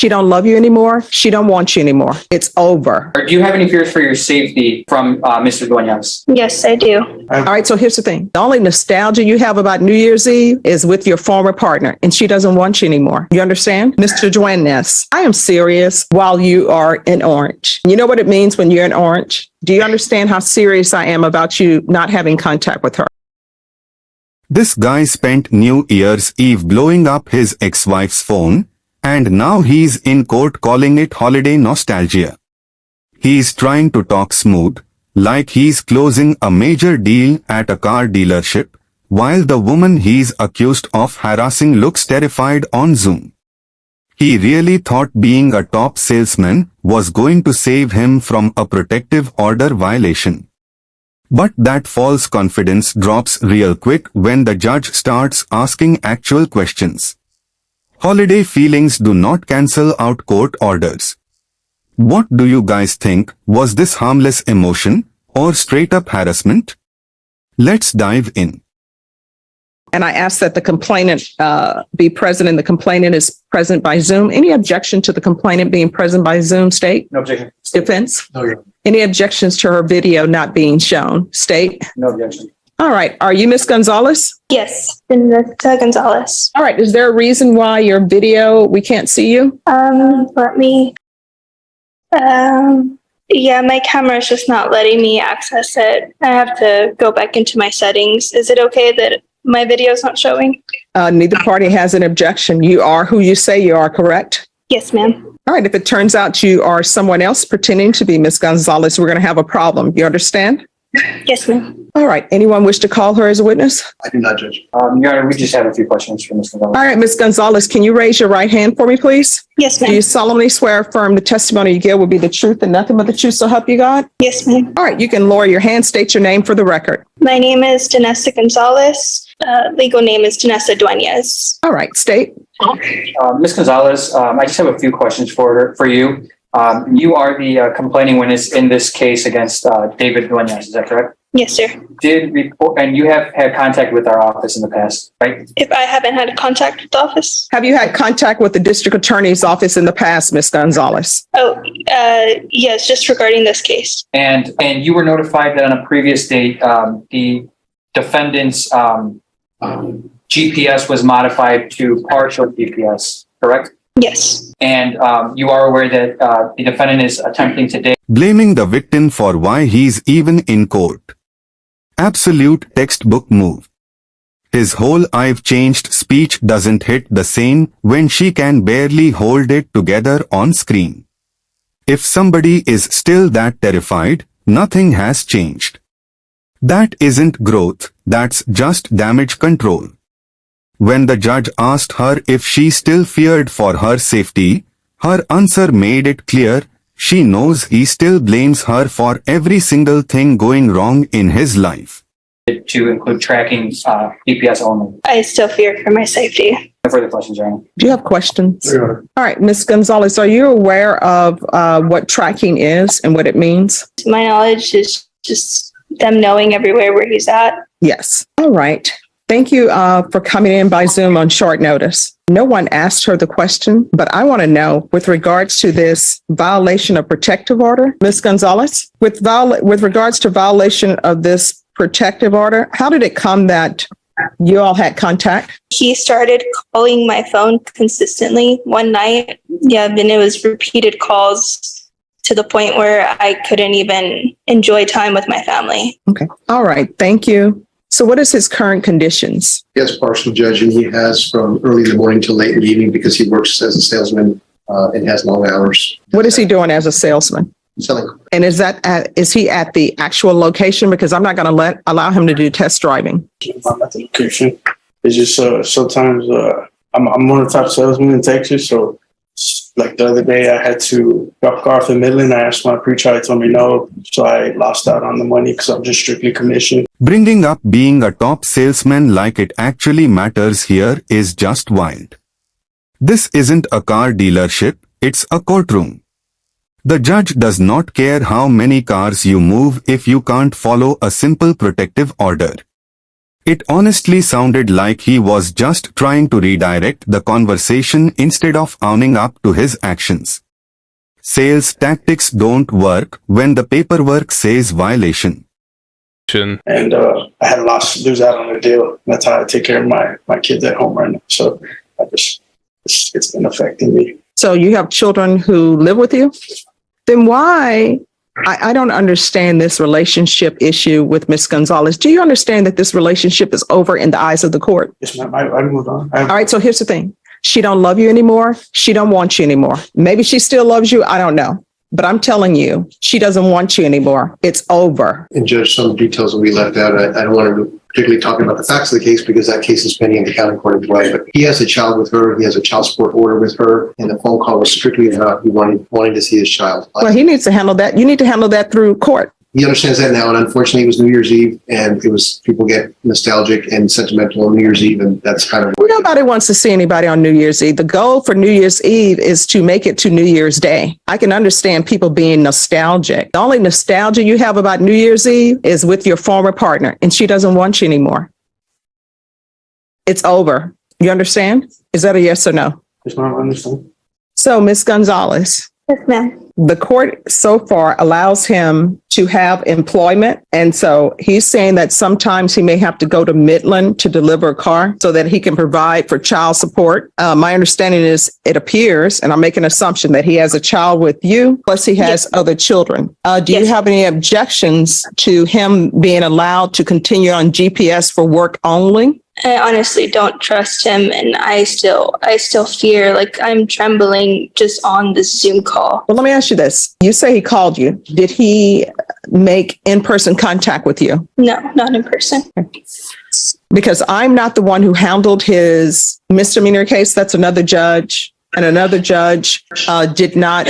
She don't love you anymore. She don't want you anymore. It's over. Or do you have any fears for your safety from Mr. Duenas? Yes, I do. All right, so here's the thing. The only nostalgia you have about New Year's Eve is with your former partner, and she doesn't want you anymore. You understand? Mr. Duenas, I am serious while you are in orange. You know what it means when you're in orange? Do you understand how serious I am about you not having contact with her? This guy spent New Year's Eve blowing up his ex-wife's phone, and now he's in court calling it holiday nostalgia. He's trying to talk smooth, like he's closing a major deal at a car dealership, while the woman he's accused of harassing looks terrified on Zoom. He really thought being a top salesman was going to save him from a protective order violation. But that false confidence drops real quick when the judge starts asking actual questions. Holiday feelings do not cancel out court orders. What do you guys think? Was this harmless emotion or straight up harassment? Let's dive in. And I ask that the complainant be present, and the complainant is present by Zoom. Any objection to the complainant being present by Zoom, State? No objection. Defense? No, Your Honor. Any objections to her video not being shown? State? No objection. All right. Are you Miss Gonzalez? Yes, Vanessa Gonzalez. All right. Is there a reason why your video, we can't see you? Let me. Yeah, my camera is just not letting me access it. I have to go back into my settings. Is it okay that my video is not showing? Neither party has an objection. You are who you say you are, correct? Yes, ma'am. All right. If it turns out you are someone else pretending to be Miss Gonzalez, we're going to have a problem. You understand? Yes, ma'am. All right. Anyone wish to call her as a witness? I do not, Judge. Your Honor, we just have a few questions for Ms. Gonzalez. All right. Miss Gonzalez, can you raise your right hand for me, please? Yes, Do you ma'am. solemnly swear or affirm the testimony you give will be the truth and nothing but the truth, so help you God? Yes, ma'am. All right. You can lower your hand. State your name for the record. My name is Vanessa Gonzalez. Legal name is Vanessa Duenas. All right. State. Ms. Gonzalez, I just have a few questions for you. You are the complaining witness in this case against David Duenas, is that correct? Yes, sir. And you have had contact with our office in the past, right? If I haven't had contact with the office? Have you had contact with the district attorney's office in the past, Miss Gonzalez? Oh, yes, just regarding this case. And you were notified that on a previous date, the defendant's GPS was modified to partial GPS, correct? Yes. And you are aware that the defendant is attempting to Blaming the victim for why he's even in court. Absolute textbook move. His whole "I've changed" speech doesn't hit the same when she can barely hold it together on screen. If somebody is still that terrified, nothing has changed. That isn't growth, that's just damage control. When the judge asked her if she still feared for her safety, her answer made it clear she knows he still blames her for every single thing going wrong in his life. include tracking GPS only. I still fear for my safety. No further questions, Your Honor. Do you have questions? Yeah. All right, Ms. Gonzalez, are you aware of what tracking is and what it means? To my knowledge, is just them knowing everywhere where he's at. Yes. All right. Thank you for coming in by Zoom on short notice. No one asked her the question, but I want to know with regards to this violation of protective order, Ms. Gonzalez, with regards to violation of this protective order, how did it come that you all had contact? He started calling my phone consistently one night. Yeah, then it was repeated calls to the point where I couldn't even enjoy time with my family. Okay. All right. Thank you. So what is his current conditions? He has partial judge, and he has from early in the morning till late in the evening because he works as a salesman and has long hours. What is he doing as a salesman? Selling. And is he at the actual location? Because I'm not going to allow him to do test driving. I'm at the location. It's just sometimes I'm one of the top salesmen in Texas. So like the other day, I had to drop a car off in Midland. I asked my preacher, he told me no. So I lost out on the money because I'm just strictly commission. Bringing up being a top salesman like it actually matters here is just wild. This isn't a car dealership, it's a courtroom. The judge does not care how many cars you move if you can't follow a simple protective order. It honestly sounded like he was just trying to redirect the conversation instead of owning up to his actions. Sales tactics don't work when the paperwork says violation. And I had a lot to lose out on the deal. That's how I take care of my kids at home right now. So it's been affecting me. So you have children who live with you? Then why? I don't understand this relationship issue with Ms. Gonzalez. Do you understand that this relationship is over in the eyes of the court? Yes, ma'am. I moved on. All right. So here's the thing. She don't love you anymore. She don't want you anymore. Maybe she still loves you. I don't know. But I'm telling you, she doesn't want you anymore. It's over. And Judge, some details will be left out. I don't want to particularly talk about the facts of the case because that case is pending in the county court as well. But he has a child with her. He has a child support order with her. And the phone call was strictly about he wanting to see his child. Well, he needs to handle that. You need to handle that through court. He understands that now. And unfortunately, it was New Year's Eve and it was people get nostalgic and sentimental on New Year's Eve. And that's kind of. Nobody wants to see anybody on New Year's Eve. The goal for New Year's Eve is to make it to New Year's Day. I can understand people being nostalgic. The only nostalgia you have about New Year's Eve is with your former partner, and she doesn't want you anymore. It's over. You understand? Is that a yes or no? Yes, ma'am. I understand. So, Ms. Gonzalez, Yes, ma'am. the court so far allows him to have employment. And so he's saying that sometimes he may have to go to Midland to deliver a car so that he can provide for child support. My understanding is it appears, and I'm making an assumption that he has a child with you, plus he has other children. Do you have any objections to him being allowed to continue on GPS for work only? I honestly don't trust him, and I still fear, like I'm trembling just on this Zoom call. Well, let me ask you this. You say he called you. Did he make in-person contact with you? No, not in person. Because I'm not the one who handled his misdemeanor case. That's another judge. And another judge did not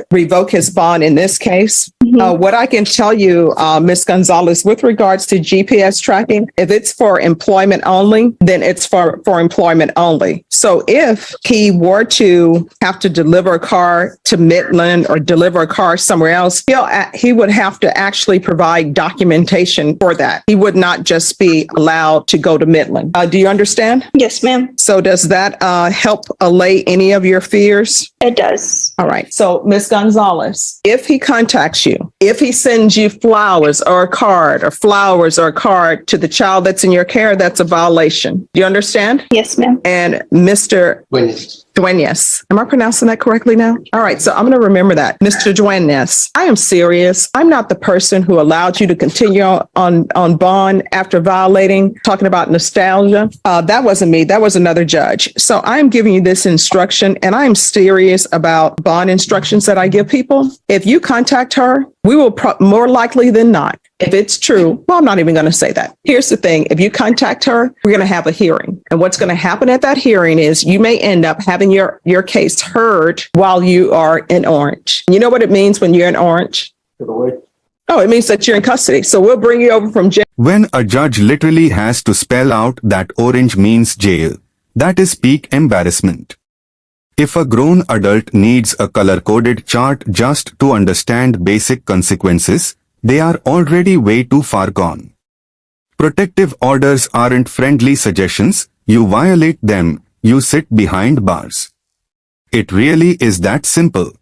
revoke his bond in this case. What I can tell you, Ms. Gonzalez, with regards to GPS tracking, if it's for employment only, then it's for employment only. So if he were to have to deliver a car to Midland or deliver a car somewhere else, he would have to actually provide documentation for that. He would not just be allowed to go to Midland. Do you understand? Yes, ma'am. So does that help allay any of your fears? It does. All right. So, Ms. Gonzalez, if he contacts you, if he sends you flowers or a card to the child that's in your care, that's a violation. Do you understand? Yes, ma'am. And Mr. Duenas. Am I pronouncing that correctly now? All right. So I'm going to remember that. Mr. Duenas, I am serious. I'm not the person who allowed you to continue on bond after violating, talking about nostalgia. That wasn't me. That was another judge. So I'm giving you this instruction, and I'm serious about bond instructions that I give people. If you contact her, we will more likely than not. If it's true, well, I'm not even going to say that. Here's the thing. If you contact her, we're going to have a hearing. And what's going to happen at that hearing is you may end up having your case heard while you are in orange. You know what it means when you're in orange? Oh, it means that you're in custody. So we'll bring you over from jail. When a judge literally has to spell out that orange means jail, that is peak embarrassment. If a grown adult needs a color-coded chart just to understand basic consequences, they are already way too far gone. Protective orders aren't friendly suggestions. You violate them, you sit behind bars. It really is that simple.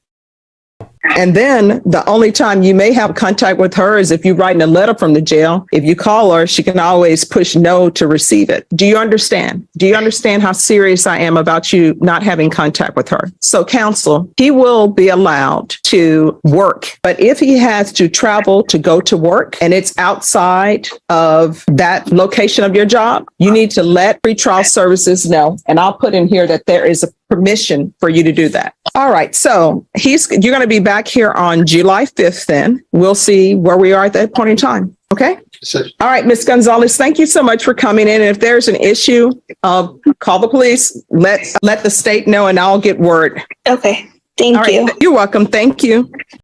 And then the only time you may have contact with her is if you're writing a letter from the jail. If you call her, she can always push no to receive it. Do you understand? Do you understand how serious I am about you not having contact with her? So counsel, he will be allowed to work. But if he has to travel to go to work and it's outside of that location of your job, you need to let pretrial services know. And I'll put in here that there is a permission for you to do that. All right. So you're going to be back here on July 5th then. We'll see where we are at that point in time. Okay. All right, Ms. Gonzalez, thank you so much for coming in. And if there's an issue, call the police, let the state know, and I'll get word. Okay. Thank you. You're welcome. Thank you.